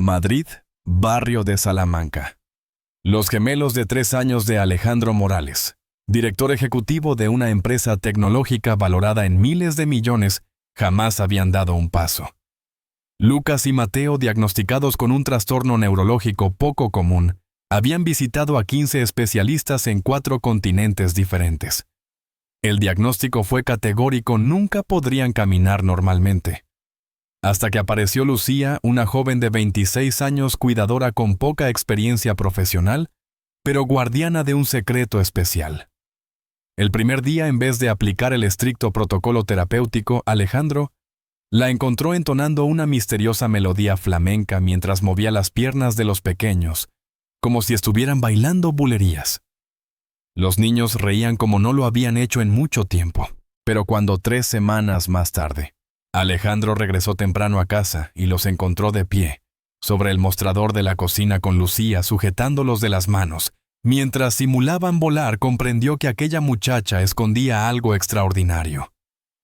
Madrid, barrio de Salamanca. Los gemelos de 3 años de Alejandro Morales, director ejecutivo de una empresa tecnológica valorada en miles de millones, jamás habían dado un paso. Lucas y Mateo, diagnosticados con un trastorno neurológico poco común, habían visitado a 15 especialistas en 4 continentes diferentes. El diagnóstico fue categórico: nunca podrían caminar normalmente. Hasta que apareció Lucía, una joven de 26 años, cuidadora con poca experiencia profesional, pero guardiana de un secreto especial. El primer día, en vez de aplicar el estricto protocolo terapéutico, Alejandro la encontró entonando una misteriosa melodía flamenca mientras movía las piernas de los pequeños, como si estuvieran bailando bulerías. Los niños reían como no lo habían hecho en mucho tiempo, pero cuando 3 semanas más tarde, Alejandro regresó temprano a casa y los encontró de pie, sobre el mostrador de la cocina con Lucía sujetándolos de las manos. Mientras simulaban volar, comprendió que aquella muchacha escondía algo extraordinario.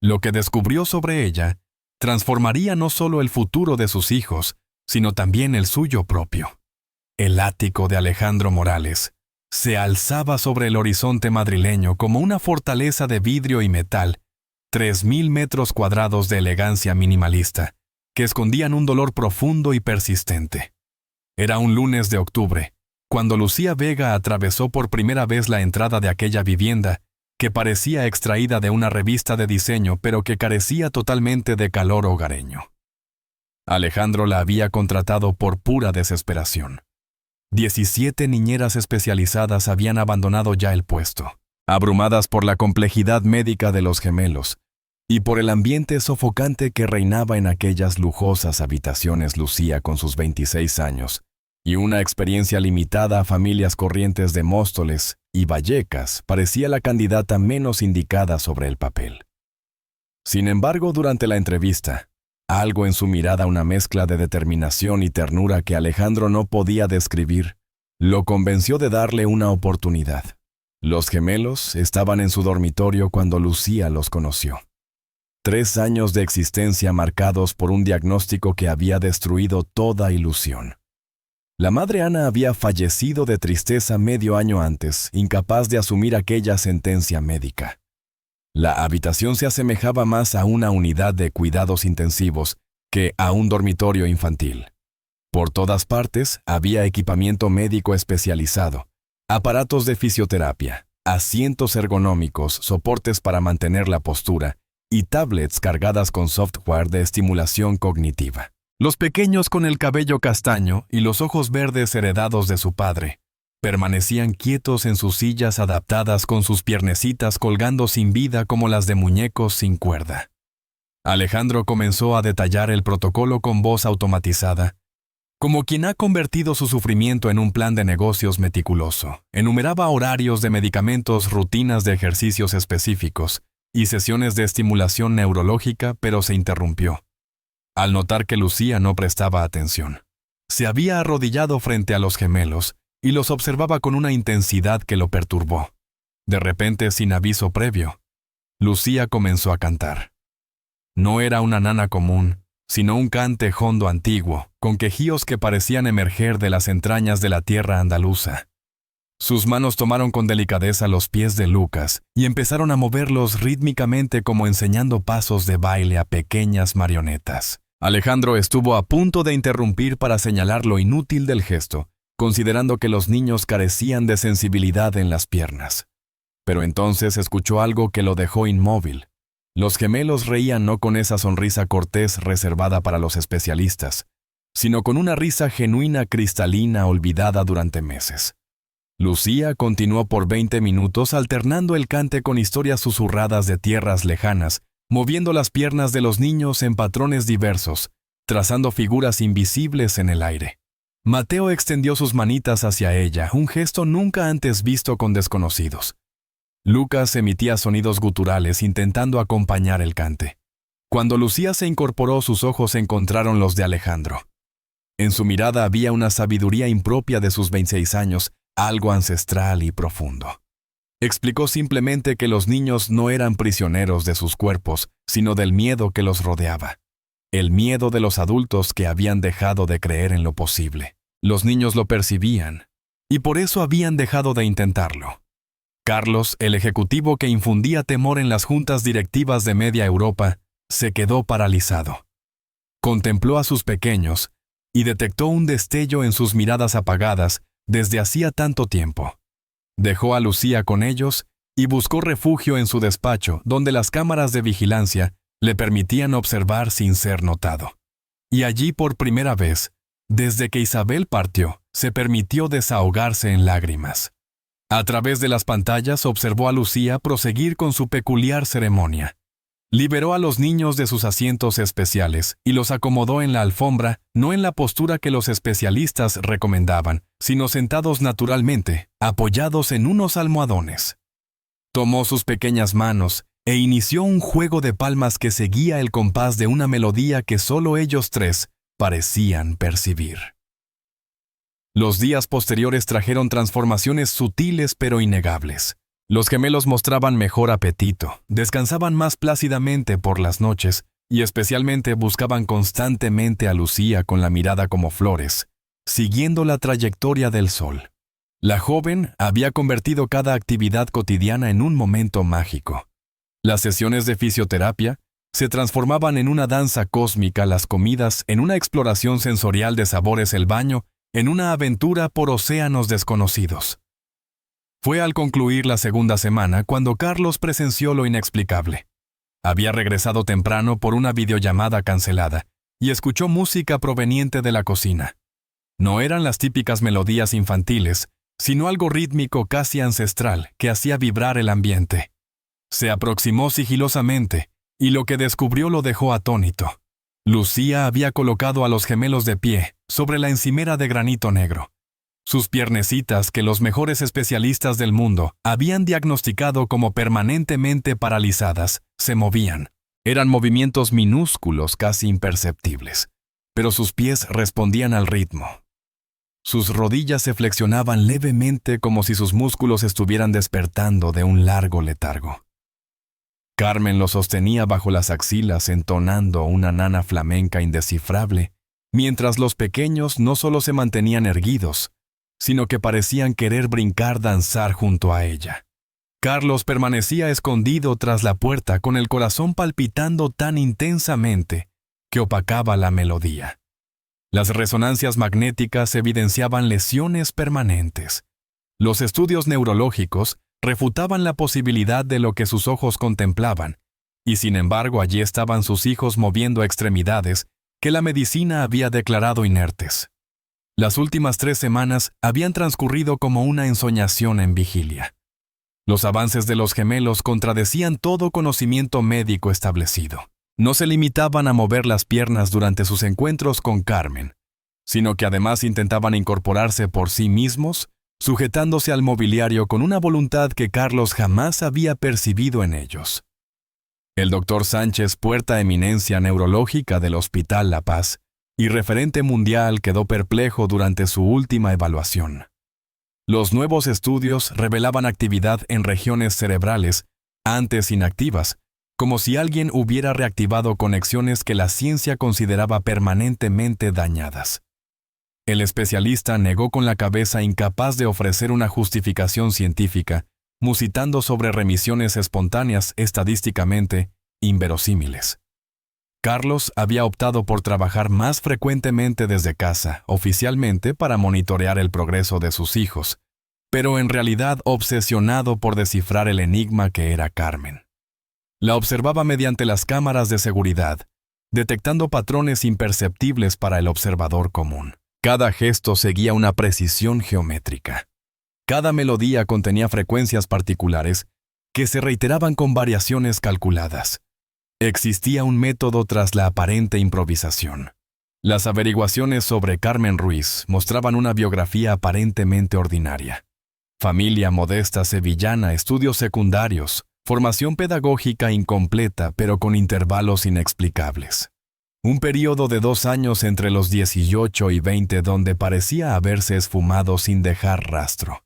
Lo que descubrió sobre ella transformaría no solo el futuro de sus hijos, sino también el suyo propio. El ático de Alejandro Morales se alzaba sobre el horizonte madrileño como una fortaleza de vidrio y metal, 3.000 metros cuadrados de elegancia minimalista, que escondían un dolor profundo y persistente. Era un lunes de octubre, cuando Lucía Vega atravesó por primera vez la entrada de aquella vivienda, que parecía extraída de una revista de diseño, pero que carecía totalmente de calor hogareño. Alejandro la había contratado por pura desesperación. 17 niñeras especializadas habían abandonado ya el puesto, abrumadas por la complejidad médica de los gemelos y por el ambiente sofocante que reinaba en aquellas lujosas habitaciones. Lucía, con sus 26 años y una experiencia limitada a familias corrientes de Móstoles y Vallecas, parecía la candidata menos indicada sobre el papel. Sin embargo, durante la entrevista, algo en su mirada, una mezcla de determinación y ternura que Alejandro no podía describir, lo convenció de darle una oportunidad. Los gemelos estaban en su dormitorio cuando Lucía los conoció. 3 años de existencia marcados por un diagnóstico que había destruido toda ilusión. La madre Ana había fallecido de tristeza medio año antes, incapaz de asumir aquella sentencia médica. La habitación se asemejaba más a una unidad de cuidados intensivos que a un dormitorio infantil. Por todas partes había equipamiento médico especializado, aparatos de fisioterapia, asientos ergonómicos, soportes para mantener la postura y tablets cargadas con software de estimulación cognitiva. Los pequeños, con el cabello castaño y los ojos verdes heredados de su padre, permanecían quietos en sus sillas adaptadas, con sus piernecitas colgando sin vida como las de muñecos sin cuerda. Alejandro comenzó a detallar el protocolo con voz automatizada, como quien ha convertido su sufrimiento en un plan de negocios meticuloso. Enumeraba horarios de medicamentos, rutinas de ejercicios específicos y sesiones de estimulación neurológica, pero se interrumpió al notar que Lucía no prestaba atención. Se había arrodillado frente a los gemelos y los observaba con una intensidad que lo perturbó. De repente, sin aviso previo, Lucía comenzó a cantar. No era una nana común, sino un cante jondo antiguo, con quejíos que parecían emerger de las entrañas de la tierra andaluza. Sus manos tomaron con delicadeza los pies de Lucas y empezaron a moverlos rítmicamente, como enseñando pasos de baile a pequeñas marionetas. Alejandro estuvo a punto de interrumpir para señalar lo inútil del gesto, considerando que los niños carecían de sensibilidad en las piernas. Pero entonces escuchó algo que lo dejó inmóvil. Los gemelos reían no con esa sonrisa cortés reservada para los especialistas, sino con una risa genuina, cristalina, olvidada durante meses. Lucía continuó por 20 minutos alternando el cante con historias susurradas de tierras lejanas, moviendo las piernas de los niños en patrones diversos, trazando figuras invisibles en el aire. Mateo extendió sus manitas hacia ella, un gesto nunca antes visto con desconocidos. Lucas emitía sonidos guturales intentando acompañar el cante. Cuando Lucía se incorporó, sus ojos encontraron los de Alejandro. En su mirada había una sabiduría impropia de sus 26 años, algo ancestral y profundo. Explicó simplemente que los niños no eran prisioneros de sus cuerpos, sino del miedo que los rodeaba. el miedo de los adultos que habían dejado de creer en lo posible. Los niños lo percibían, y por eso habían dejado de intentarlo. Carlos, el ejecutivo que infundía temor en las juntas directivas de media Europa, se quedó paralizado. Contempló a sus pequeños y detectó un destello en sus miradas apagadas desde hacía tanto tiempo. Dejó a Lucía con ellos y buscó refugio en su despacho, donde las cámaras de vigilancia le permitían observar sin ser notado. Y allí por primera vez, desde que Isabel partió, se permitió desahogarse en lágrimas. A través de las pantallas observó a Lucía proseguir con su peculiar ceremonia. Liberó a los niños de sus asientos especiales y los acomodó en la alfombra, no en la postura que los especialistas recomendaban, sino sentados naturalmente, apoyados en unos almohadones. Tomó sus pequeñas manos e inició un juego de palmas que seguía el compás de una melodía que solo ellos tres parecían percibir. Los días posteriores trajeron transformaciones sutiles pero innegables. Los gemelos mostraban mejor apetito, descansaban más plácidamente por las noches y especialmente buscaban constantemente a Lucía con la mirada como flores, siguiendo la trayectoria del sol. La joven había convertido cada actividad cotidiana en un momento mágico. Las sesiones de fisioterapia se transformaban en una danza cósmica, las comidas en una exploración sensorial de sabores, el baño en una aventura por océanos desconocidos. Fue al concluir la segunda semana cuando Carlos presenció lo inexplicable. Había regresado temprano por una videollamada cancelada y escuchó música proveniente de la cocina. No eran las típicas melodías infantiles, sino algo rítmico casi ancestral que hacía vibrar el ambiente. Se aproximó sigilosamente y lo que descubrió lo dejó atónito. Lucía había colocado a los gemelos de pie sobre la encimera de granito negro. Sus piernecitas, que los mejores especialistas del mundo habían diagnosticado como permanentemente paralizadas, se movían. Eran movimientos minúsculos, casi imperceptibles, pero sus pies respondían al ritmo. Sus rodillas se flexionaban levemente como si sus músculos estuvieran despertando de un largo letargo. Carmen lo sostenía bajo las axilas entonando una nana flamenca indescifrable, mientras los pequeños no solo se mantenían erguidos, sino que parecían querer brincar danzar junto a ella. Carlos permanecía escondido tras la puerta con el corazón palpitando tan intensamente que opacaba la melodía. Las resonancias magnéticas evidenciaban lesiones permanentes. Los estudios neurológicos refutaban la posibilidad de lo que sus ojos contemplaban, y sin embargo allí estaban sus hijos moviendo extremidades que la medicina había declarado inertes. Las últimas 3 semanas habían transcurrido como una ensoñación en vigilia. Los avances de los gemelos contradecían todo conocimiento médico establecido. No se limitaban a mover las piernas durante sus encuentros con Carmen, sino que además intentaban incorporarse por sí mismos, sujetándose al mobiliario con una voluntad que Carlos jamás había percibido en ellos. El doctor Sánchez, puerta eminencia neurológica del Hospital La Paz y referente mundial, quedó perplejo durante su última evaluación. Los nuevos estudios revelaban actividad en regiones cerebrales antes inactivas, como si alguien hubiera reactivado conexiones que la ciencia consideraba permanentemente dañadas. El especialista negó con la cabeza, incapaz de ofrecer una justificación científica, musitando sobre remisiones espontáneas estadísticamente inverosímiles. Carlos había optado por trabajar más frecuentemente desde casa, oficialmente para monitorear el progreso de sus hijos, pero en realidad obsesionado por descifrar el enigma que era Carmen. La observaba mediante las cámaras de seguridad, detectando patrones imperceptibles para el observador común. Cada gesto seguía una precisión geométrica. Cada melodía contenía frecuencias particulares que se reiteraban con variaciones calculadas. Existía un método tras la aparente improvisación. Las averiguaciones sobre Carmen Ruiz mostraban una biografía aparentemente ordinaria. Familia modesta sevillana, estudios secundarios, formación pedagógica incompleta pero con intervalos inexplicables. Un período de 2 años entre los 18 y 20 donde parecía haberse esfumado sin dejar rastro.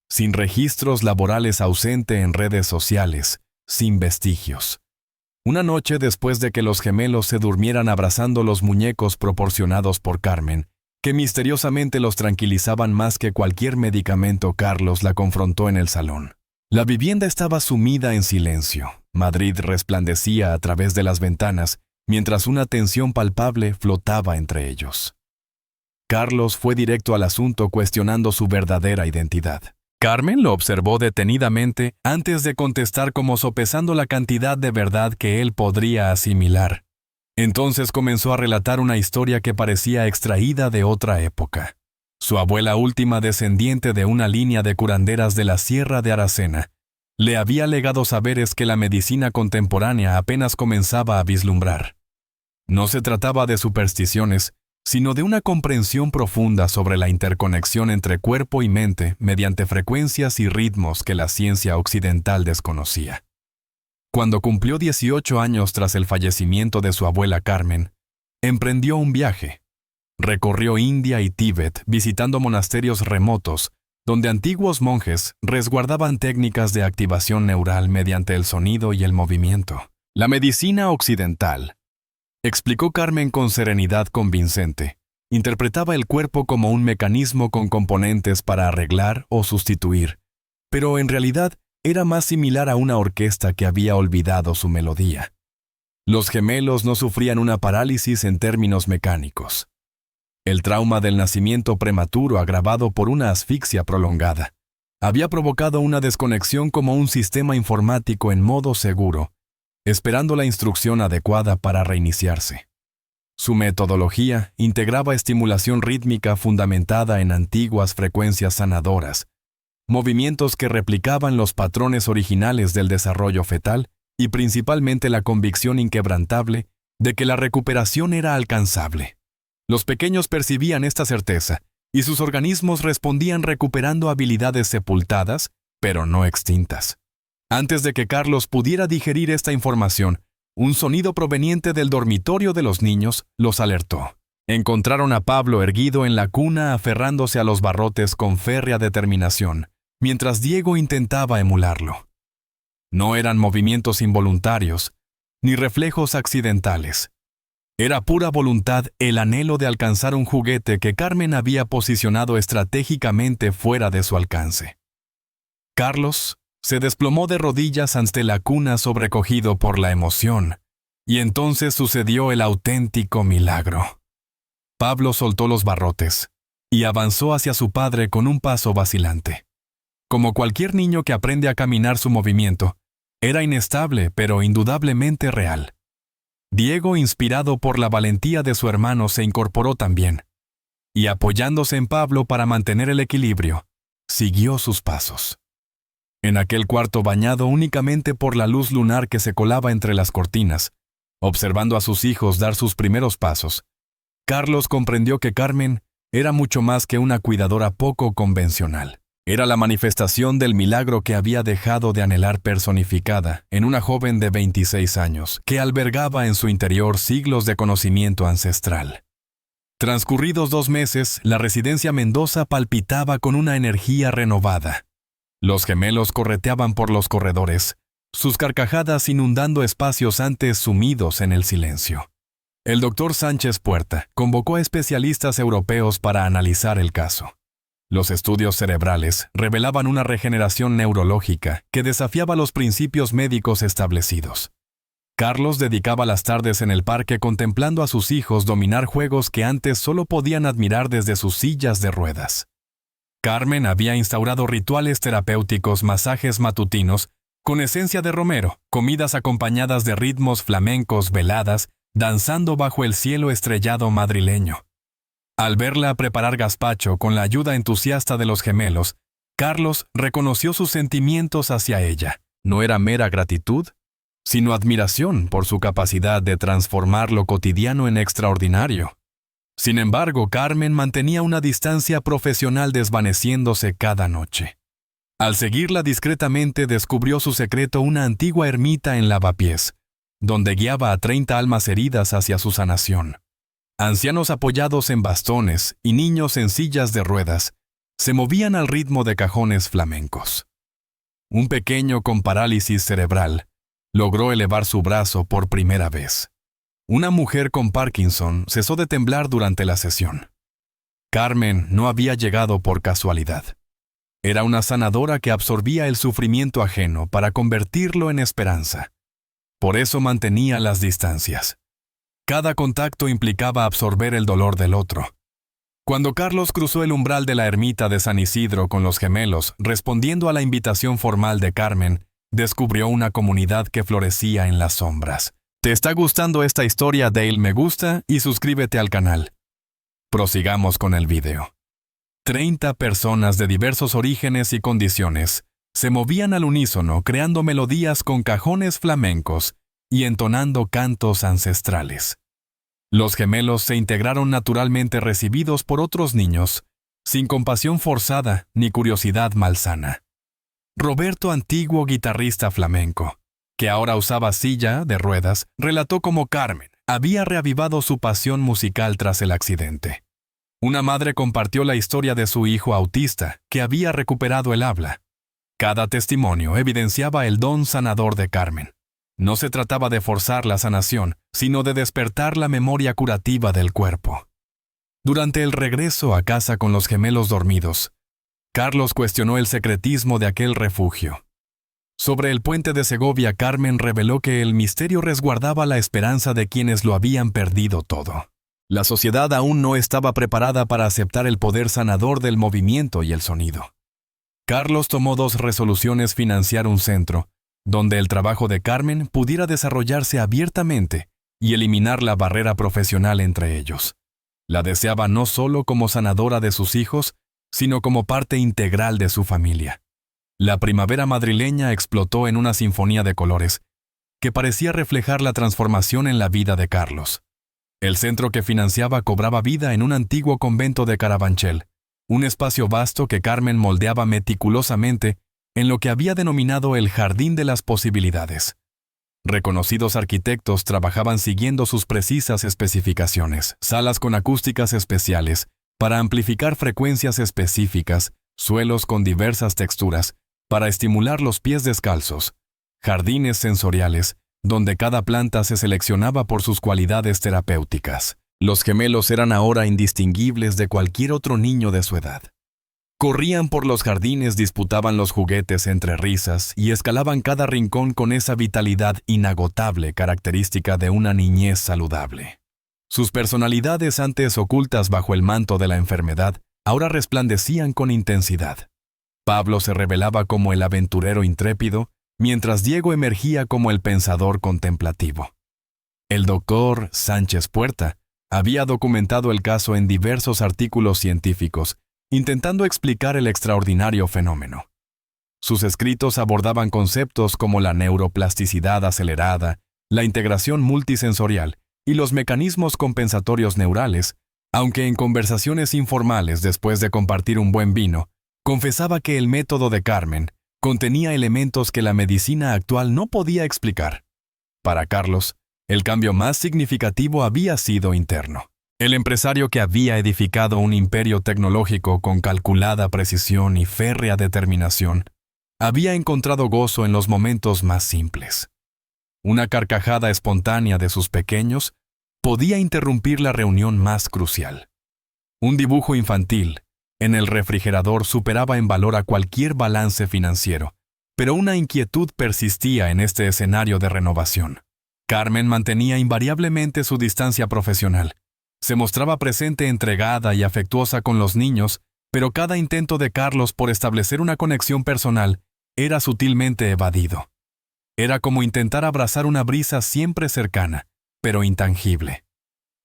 Sin registros laborales, ausente en redes sociales, sin vestigios. Una noche después de que los gemelos se durmieran abrazando los muñecos proporcionados por Carmen, que misteriosamente los tranquilizaban más que cualquier medicamento, Carlos la confrontó en el salón. La vivienda estaba sumida en silencio. Madrid resplandecía a través de las ventanas, mientras una tensión palpable flotaba entre ellos. Carlos fue directo al asunto cuestionando su verdadera identidad. Carmen lo observó detenidamente antes de contestar, como sopesando la cantidad de verdad que él podría asimilar. Entonces comenzó a relatar una historia que parecía extraída de otra época. Su abuela, última descendiente de una línea de curanderas de la Sierra de Aracena, le había legado saberes que la medicina contemporánea apenas comenzaba a vislumbrar. No se trataba de supersticiones, sino de una comprensión profunda sobre la interconexión entre cuerpo y mente mediante frecuencias y ritmos que la ciencia occidental desconocía. Cuando cumplió 18 años tras el fallecimiento de su abuela Carmen, emprendió un viaje. Recorrió India y Tíbet visitando monasterios remotos, donde antiguos monjes resguardaban técnicas de activación neural mediante el sonido y el movimiento. La medicina occidental, explicó Carmen con serenidad convincente, interpretaba el cuerpo como un mecanismo con componentes para arreglar o sustituir, pero en realidad era más similar a una orquesta que había olvidado su melodía. Los gemelos no sufrían una parálisis en términos mecánicos. El trauma del nacimiento prematuro, agravado por una asfixia prolongada, había provocado una desconexión como un sistema informático en modo seguro, esperando la instrucción adecuada para reiniciarse. Su metodología integraba estimulación rítmica fundamentada en antiguas frecuencias sanadoras, movimientos que replicaban los patrones originales del desarrollo fetal y principalmente la convicción inquebrantable de que la recuperación era alcanzable. Los pequeños percibían esta certeza y sus organismos respondían recuperando habilidades sepultadas, pero no extintas. Antes de que Carlos pudiera digerir esta información, un sonido proveniente del dormitorio de los niños los alertó. Encontraron a Pablo erguido en la cuna aferrándose a los barrotes con férrea determinación, mientras Diego intentaba emularlo. No eran movimientos involuntarios, ni reflejos accidentales. Era pura voluntad el anhelo de alcanzar un juguete que Carmen había posicionado estratégicamente fuera de su alcance. Carlos se desplomó de rodillas ante la cuna sobrecogido por la emoción, y entonces sucedió el auténtico milagro. Pablo soltó los barrotes y avanzó hacia su padre con un paso vacilante. Como cualquier niño que aprende a caminar, su movimiento era inestable pero indudablemente real. Diego, inspirado por la valentía de su hermano, se incorporó también, y apoyándose en Pablo para mantener el equilibrio, siguió sus pasos. En aquel cuarto bañado únicamente por la luz lunar que se colaba entre las cortinas, observando a sus hijos dar sus primeros pasos, Carlos comprendió que Carmen era mucho más que una cuidadora poco convencional. Era la manifestación del milagro que había dejado de anhelar, personificada en una joven de 26 años, que albergaba en su interior siglos de conocimiento ancestral. Transcurridos 2 meses, la residencia Mendoza palpitaba con una energía renovada. Los gemelos correteaban por los corredores, sus carcajadas inundando espacios antes sumidos en el silencio. El doctor Sánchez Puerta convocó a especialistas europeos para analizar el caso. Los estudios cerebrales revelaban una regeneración neurológica que desafiaba los principios médicos establecidos. Carlos dedicaba las tardes en el parque contemplando a sus hijos dominar juegos que antes solo podían admirar desde sus sillas de ruedas. Carmen había instaurado rituales terapéuticos, masajes matutinos, con esencia de romero, comidas acompañadas de ritmos flamencos, veladas, danzando bajo el cielo estrellado madrileño. Al verla preparar gazpacho con la ayuda entusiasta de los gemelos, Carlos reconoció sus sentimientos hacia ella. No era mera gratitud, sino admiración por su capacidad de transformar lo cotidiano en extraordinario. Sin embargo, Carmen mantenía una distancia profesional, desvaneciéndose cada noche. Al seguirla discretamente, descubrió su secreto: una antigua ermita en Lavapiés, donde guiaba a 30 almas heridas hacia su sanación. Ancianos apoyados en bastones y niños en sillas de ruedas se movían al ritmo de cajones flamencos. Un pequeño con parálisis cerebral logró elevar su brazo por primera vez. Una mujer con Parkinson cesó de temblar durante la sesión. Carmen no había llegado por casualidad. Era una sanadora que absorbía el sufrimiento ajeno para convertirlo en esperanza. Por eso mantenía las distancias. Cada contacto implicaba absorber el dolor del otro. Cuando Carlos cruzó el umbral de la ermita de San Isidro con los gemelos, respondiendo a la invitación formal de Carmen, descubrió una comunidad que florecía en las sombras. ¿Te está gustando esta historia? Dale me gusta y suscríbete al canal. Prosigamos con el video. 30 personas de diversos orígenes y condiciones se movían al unísono creando melodías con cajones flamencos y entonando cantos ancestrales. Los gemelos se integraron naturalmente recibidos por otros niños, sin compasión forzada ni curiosidad malsana. Roberto, antiguo guitarrista flamenco, que ahora usaba silla de ruedas, relató cómo Carmen había reavivado su pasión musical tras el accidente. Una madre compartió la historia de su hijo autista, que había recuperado el habla. Cada testimonio evidenciaba el don sanador de Carmen. No se trataba de forzar la sanación, sino de despertar la memoria curativa del cuerpo. Durante el regreso a casa con los gemelos dormidos, Carlos cuestionó el secretismo de aquel refugio. Sobre el puente de Segovia, Carmen reveló que el misterio resguardaba la esperanza de quienes lo habían perdido todo. La sociedad aún no estaba preparada para aceptar el poder sanador del movimiento y el sonido. Carlos tomó 2 resoluciones: financiar un centro, donde el trabajo de Carmen pudiera desarrollarse abiertamente y eliminar la barrera profesional entre ellos. La deseaba no solo como sanadora de sus hijos, sino como parte integral de su familia. La primavera madrileña explotó en una sinfonía de colores, que parecía reflejar la transformación en la vida de Carlos. El centro que financiaba cobraba vida en un antiguo convento de Carabanchel, un espacio vasto que Carmen moldeaba meticulosamente en lo que había denominado el Jardín de las Posibilidades. Reconocidos arquitectos trabajaban siguiendo sus precisas especificaciones: salas con acústicas especiales, para amplificar frecuencias específicas, suelos con diversas texturas, para estimular los pies descalzos, jardines sensoriales, donde cada planta se seleccionaba por sus cualidades terapéuticas. Los gemelos eran ahora indistinguibles de cualquier otro niño de su edad. Corrían por los jardines, disputaban los juguetes entre risas y escalaban cada rincón con esa vitalidad inagotable característica de una niñez saludable. Sus personalidades, antes ocultas bajo el manto de la enfermedad, ahora resplandecían con intensidad. Pablo se revelaba como el aventurero intrépido, mientras Diego emergía como el pensador contemplativo. El doctor Sánchez Puerta había documentado el caso en diversos artículos científicos, intentando explicar el extraordinario fenómeno. Sus escritos abordaban conceptos como la neuroplasticidad acelerada, la integración multisensorial y los mecanismos compensatorios neurales, aunque en conversaciones informales después de compartir un buen vino, confesaba que el método de Carmen contenía elementos que la medicina actual no podía explicar. Para Carlos, el cambio más significativo había sido interno. El empresario que había edificado un imperio tecnológico con calculada precisión y férrea determinación, había encontrado gozo en los momentos más simples. Una carcajada espontánea de sus pequeños podía interrumpir la reunión más crucial. Un dibujo infantil en el refrigerador superaba en valor a cualquier balance financiero, pero una inquietud persistía en este escenario de renovación. Carmen mantenía invariablemente su distancia profesional. Se mostraba presente, entregada y afectuosa con los niños, pero cada intento de Carlos por establecer una conexión personal era sutilmente evadido. Era como intentar abrazar una brisa siempre cercana, pero intangible.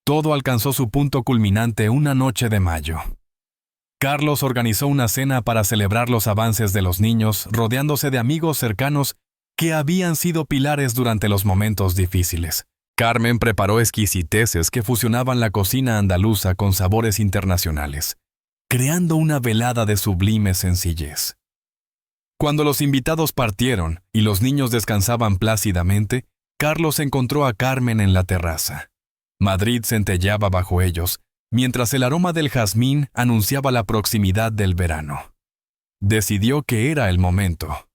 Todo alcanzó su punto culminante una noche de mayo. Carlos organizó una cena para celebrar los avances de los niños, rodeándose de amigos cercanos que habían sido pilares durante los momentos difíciles. Carmen preparó exquisiteces que fusionaban la cocina andaluza con sabores internacionales, creando una velada de sublime sencillez. Cuando los invitados partieron y los niños descansaban plácidamente, Carlos encontró a Carmen en la terraza. Madrid centelleaba bajo ellos, mientras el aroma del jazmín anunciaba la proximidad del verano. Decidió que era el momento.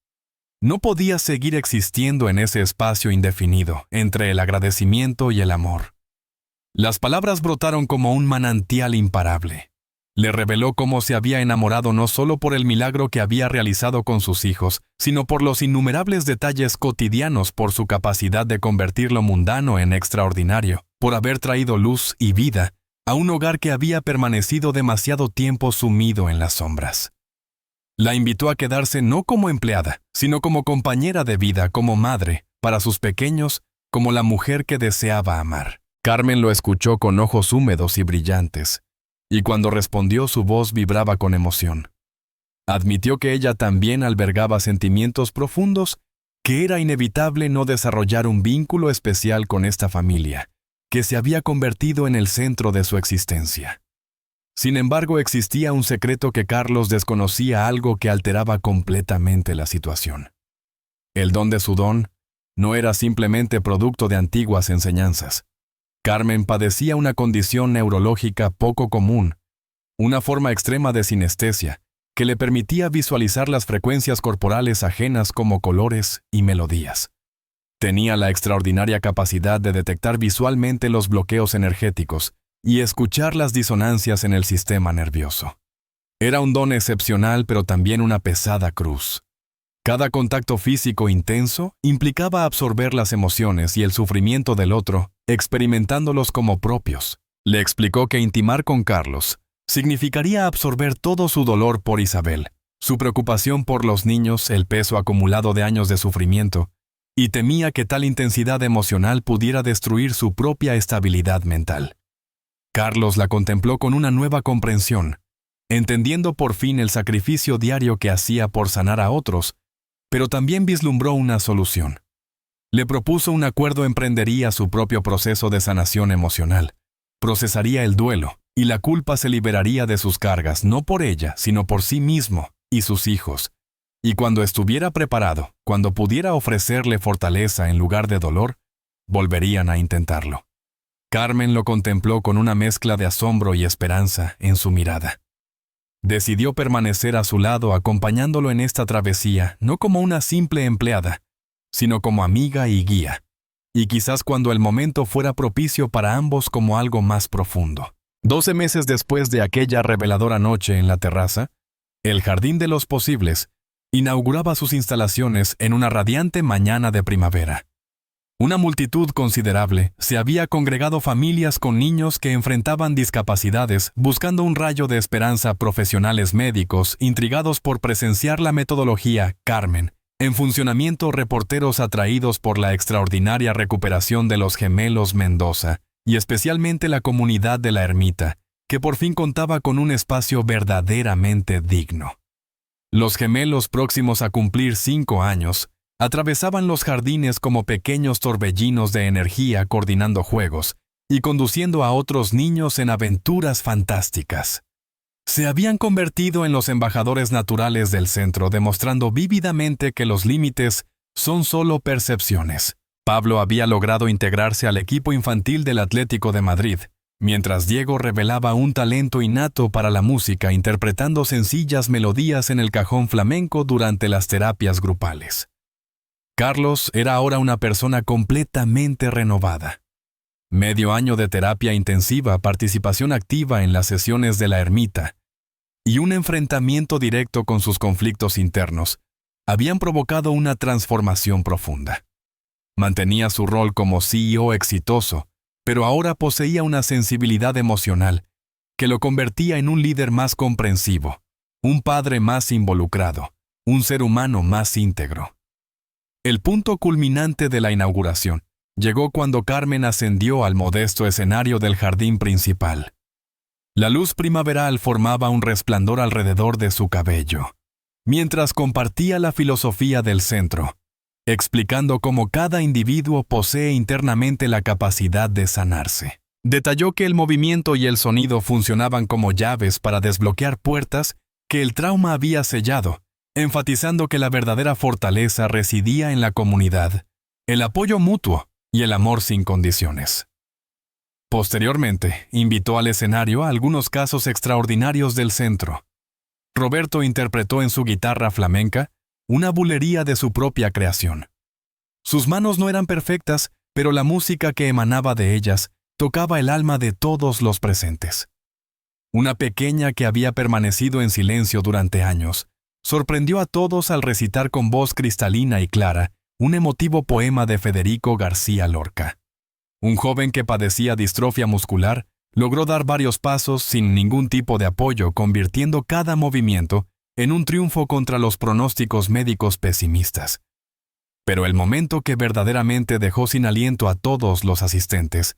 No podía seguir existiendo en ese espacio indefinido entre el agradecimiento y el amor. Las palabras brotaron como un manantial imparable. Le reveló cómo se había enamorado no solo por el milagro que había realizado con sus hijos, sino por los innumerables detalles cotidianos, por su capacidad de convertir lo mundano en extraordinario, por haber traído luz y vida a un hogar que había permanecido demasiado tiempo sumido en las sombras. La invitó a quedarse no como empleada, sino como compañera de vida, como madre, para sus pequeños, como la mujer que deseaba amar. Carmen lo escuchó con ojos húmedos y brillantes, y cuando respondió su voz vibraba con emoción. Admitió que ella también albergaba sentimientos profundos, que era inevitable no desarrollar un vínculo especial con esta familia, que se había convertido en el centro de su existencia. Sin embargo, existía un secreto que Carlos desconocía, algo que alteraba completamente la situación. El don de su don no era simplemente producto de antiguas enseñanzas. Carmen padecía una condición neurológica poco común, una forma extrema de sinestesia, que le permitía visualizar las frecuencias corporales ajenas como colores y melodías. Tenía la extraordinaria capacidad de detectar visualmente los bloqueos energéticos y escuchar las disonancias en el sistema nervioso. Era un don excepcional, pero también una pesada cruz. Cada contacto físico intenso implicaba absorber las emociones y el sufrimiento del otro, experimentándolos como propios. Le explicó que intimar con Carlos significaría absorber todo su dolor por Isabel, su preocupación por los niños, el peso acumulado de años de sufrimiento, y temía que tal intensidad emocional pudiera destruir su propia estabilidad mental. Carlos la contempló con una nueva comprensión, entendiendo por fin el sacrificio diario que hacía por sanar a otros, pero también vislumbró una solución. Le propuso un acuerdo: emprendería su propio proceso de sanación emocional, procesaría el duelo, y la culpa se liberaría de sus cargas, no por ella, sino por sí mismo y sus hijos. Y cuando estuviera preparado, cuando pudiera ofrecerle fortaleza en lugar de dolor, volverían a intentarlo. Carmen lo contempló con una mezcla de asombro y esperanza en su mirada. Decidió permanecer a su lado, acompañándolo en esta travesía, no como una simple empleada, sino como amiga y guía, y quizás cuando el momento fuera propicio para ambos, como algo más profundo. 12 meses después de aquella reveladora noche en la terraza, el Jardín de los Posibles inauguraba sus instalaciones en una radiante mañana de primavera. Una multitud considerable se había congregado, familias con niños que enfrentaban discapacidades, buscando un rayo de esperanza, profesionales médicos intrigados por presenciar la metodología Carmen en funcionamiento, reporteros atraídos por la extraordinaria recuperación de los gemelos Mendoza, y especialmente la comunidad de la ermita, que por fin contaba con un espacio verdaderamente digno. Los gemelos, próximos a cumplir 5 años, atravesaban los jardines como pequeños torbellinos de energía, coordinando juegos y conduciendo a otros niños en aventuras fantásticas. Se habían convertido en los embajadores naturales del centro, demostrando vívidamente que los límites son solo percepciones. Pablo había logrado integrarse al equipo infantil del Atlético de Madrid, mientras Diego revelaba un talento innato para la música, interpretando sencillas melodías en el cajón flamenco durante las terapias grupales. Carlos era ahora una persona completamente renovada. Medio año de terapia intensiva, participación activa en las sesiones de la ermita y un enfrentamiento directo con sus conflictos internos habían provocado una transformación profunda. Mantenía su rol como CEO exitoso, pero ahora poseía una sensibilidad emocional que lo convertía en un líder más comprensivo, un padre más involucrado, un ser humano más íntegro. El punto culminante de la inauguración llegó cuando Carmen ascendió al modesto escenario del jardín principal. La luz primaveral formaba un resplandor alrededor de su cabello, mientras compartía la filosofía del centro, explicando cómo cada individuo posee internamente la capacidad de sanarse. Detalló que el movimiento y el sonido funcionaban como llaves para desbloquear puertas que el trauma había sellado, enfatizando que la verdadera fortaleza residía en la comunidad, el apoyo mutuo y el amor sin condiciones. Posteriormente, invitó al escenario a algunos casos extraordinarios del centro. Roberto interpretó en su guitarra flamenca una bulería de su propia creación. Sus manos no eran perfectas, pero la música que emanaba de ellas tocaba el alma de todos los presentes. Una pequeña que había permanecido en silencio durante años, sorprendió a todos al recitar con voz cristalina y clara un emotivo poema de Federico García Lorca. Un joven que padecía distrofia muscular logró dar varios pasos sin ningún tipo de apoyo, convirtiendo cada movimiento en un triunfo contra los pronósticos médicos pesimistas. Pero el momento que verdaderamente dejó sin aliento a todos los asistentes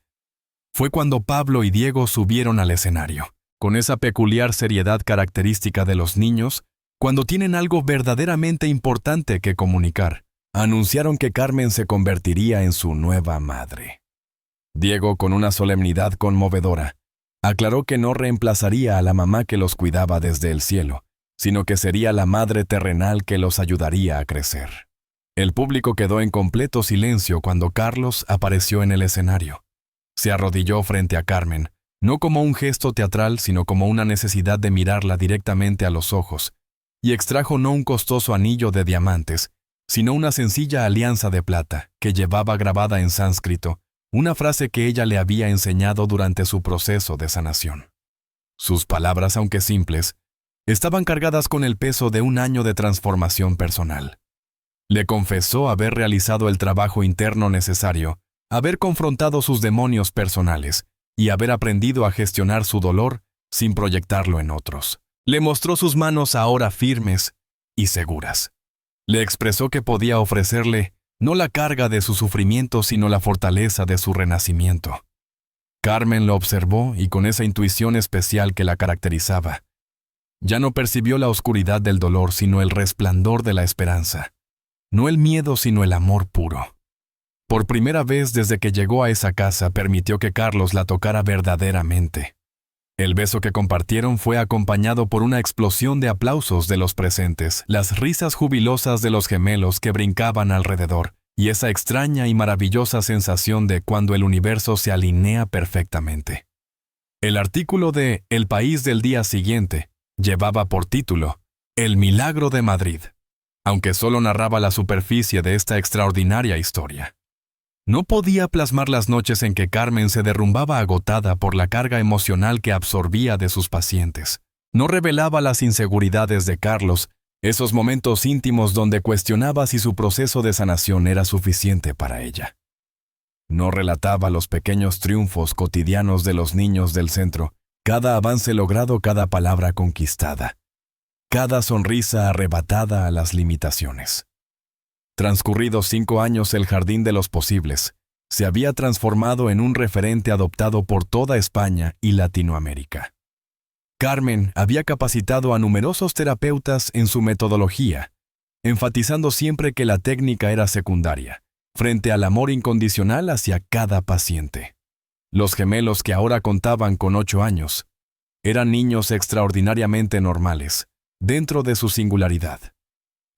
fue cuando Pablo y Diego subieron al escenario. Con esa peculiar seriedad característica de los niños, cuando tienen algo verdaderamente importante que comunicar, anunciaron que Carmen se convertiría en su nueva madre. Diego, con una solemnidad conmovedora, aclaró que no reemplazaría a la mamá que los cuidaba desde el cielo, sino que sería la madre terrenal que los ayudaría a crecer. El público quedó en completo silencio cuando Carlos apareció en el escenario. Se arrodilló frente a Carmen, no como un gesto teatral, sino como una necesidad de mirarla directamente a los ojos, y extrajo no un costoso anillo de diamantes, sino una sencilla alianza de plata que llevaba grabada en sánscrito una frase que ella le había enseñado durante su proceso de sanación. Sus palabras, aunque simples, estaban cargadas con el peso de un año de transformación personal. Le confesó haber realizado el trabajo interno necesario, haber confrontado sus demonios personales y haber aprendido a gestionar su dolor sin proyectarlo en otros. Le mostró sus manos ahora firmes y seguras. Le expresó que podía ofrecerle no la carga de su sufrimiento, sino la fortaleza de su renacimiento. Carmen lo observó y con esa intuición especial que la caracterizaba, ya no percibió la oscuridad del dolor, sino el resplandor de la esperanza. No el miedo, sino el amor puro. Por primera vez desde que llegó a esa casa, permitió que Carlos la tocara verdaderamente. El beso que compartieron fue acompañado por una explosión de aplausos de los presentes, las risas jubilosas de los gemelos que brincaban alrededor, y esa extraña y maravillosa sensación de cuando el universo se alinea perfectamente. El artículo de El País del día siguiente llevaba por título El Milagro de Madrid, aunque solo narraba la superficie de esta extraordinaria historia. No podía plasmar las noches en que Carmen se derrumbaba agotada por la carga emocional que absorbía de sus pacientes. No revelaba las inseguridades de Carlos, esos momentos íntimos donde cuestionaba si su proceso de sanación era suficiente para ella. No relataba los pequeños triunfos cotidianos de los niños del centro, cada avance logrado, cada palabra conquistada, cada sonrisa arrebatada a las limitaciones. Transcurridos 5 años, el Jardín de los Posibles se había transformado en un referente adoptado por toda España y Latinoamérica. Carmen había capacitado a numerosos terapeutas en su metodología, enfatizando siempre que la técnica era secundaria, frente al amor incondicional hacia cada paciente. Los gemelos, que ahora contaban con 8 años, eran niños extraordinariamente normales, dentro de su singularidad.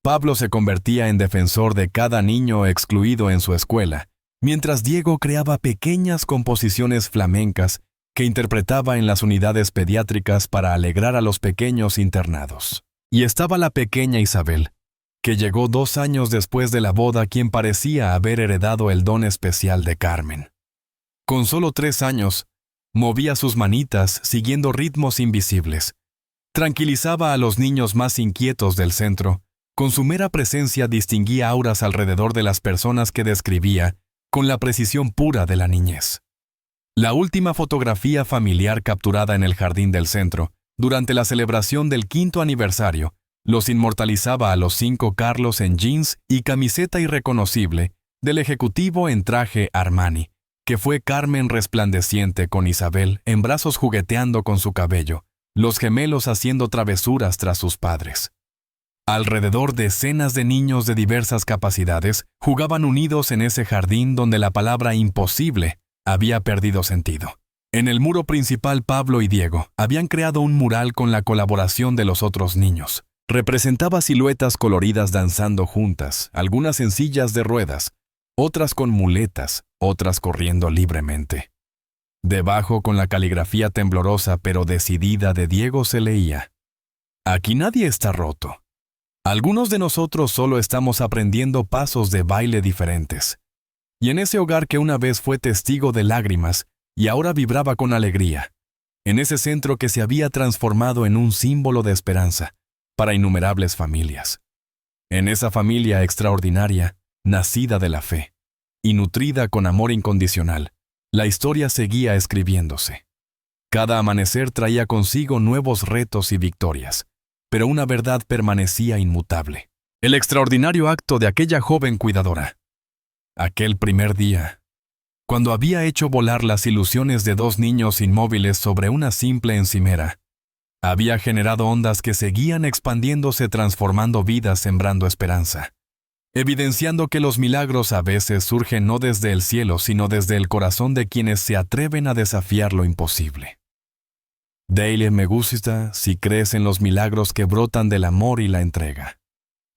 Pablo se convertía en defensor de cada niño excluido en su escuela, mientras Diego creaba pequeñas composiciones flamencas que interpretaba en las unidades pediátricas para alegrar a los pequeños internados. Y estaba la pequeña Isabel, que llegó 2 años después de la boda, quien parecía haber heredado el don especial de Carmen. Con solo 3 años, movía sus manitas siguiendo ritmos invisibles. Tranquilizaba a los niños más inquietos del centro. Con su mera presencia distinguía auras alrededor de las personas que describía con la precisión pura de la niñez. La última fotografía familiar capturada en el jardín del centro, durante la celebración del 5º aniversario, los inmortalizaba a los 5 Carlos en jeans y camiseta irreconocible del ejecutivo en traje Armani, que fue Carmen resplandeciente con Isabel en brazos jugueteando con su cabello, los gemelos haciendo travesuras tras sus padres. Alrededor, decenas de niños de diversas capacidades jugaban unidos en ese jardín donde la palabra imposible había perdido sentido. En el muro principal, Pablo y Diego habían creado un mural con la colaboración de los otros niños. Representaba siluetas coloridas danzando juntas, algunas en sillas de ruedas, otras con muletas, otras corriendo libremente. Debajo, con la caligrafía temblorosa pero decidida de Diego, se leía: Aquí nadie está roto. Algunos de nosotros solo estamos aprendiendo pasos de baile diferentes. Y en ese hogar que una vez fue testigo de lágrimas y ahora vibraba con alegría, en ese centro que se había transformado en un símbolo de esperanza para innumerables familias, en esa familia extraordinaria, nacida de la fe y nutrida con amor incondicional, la historia seguía escribiéndose. Cada amanecer traía consigo nuevos retos y victorias, pero una verdad permanecía inmutable. El extraordinario acto de aquella joven cuidadora. Aquel primer día, cuando había hecho volar las ilusiones de dos niños inmóviles sobre una simple encimera, había generado ondas que seguían expandiéndose, transformando vidas, sembrando esperanza, evidenciando que los milagros a veces surgen no desde el cielo, sino desde el corazón de quienes se atreven a desafiar lo imposible. Dale, me gusta si crees en los milagros que brotan del amor y la entrega.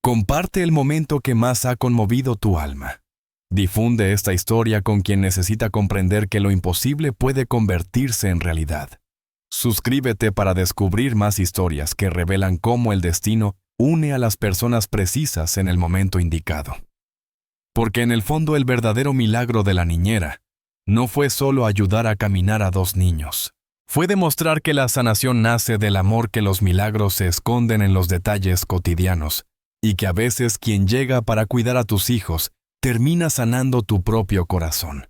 Comparte el momento que más ha conmovido tu alma. Difunde esta historia con quien necesita comprender que lo imposible puede convertirse en realidad. Suscríbete para descubrir más historias que revelan cómo el destino une a las personas precisas en el momento indicado. Porque en el fondo el verdadero milagro de la niñera no fue solo ayudar a caminar a dos niños. Fue demostrar que la sanación nace del amor, que los milagros se esconden en los detalles cotidianos y que a veces quien llega para cuidar a tus hijos termina sanando tu propio corazón.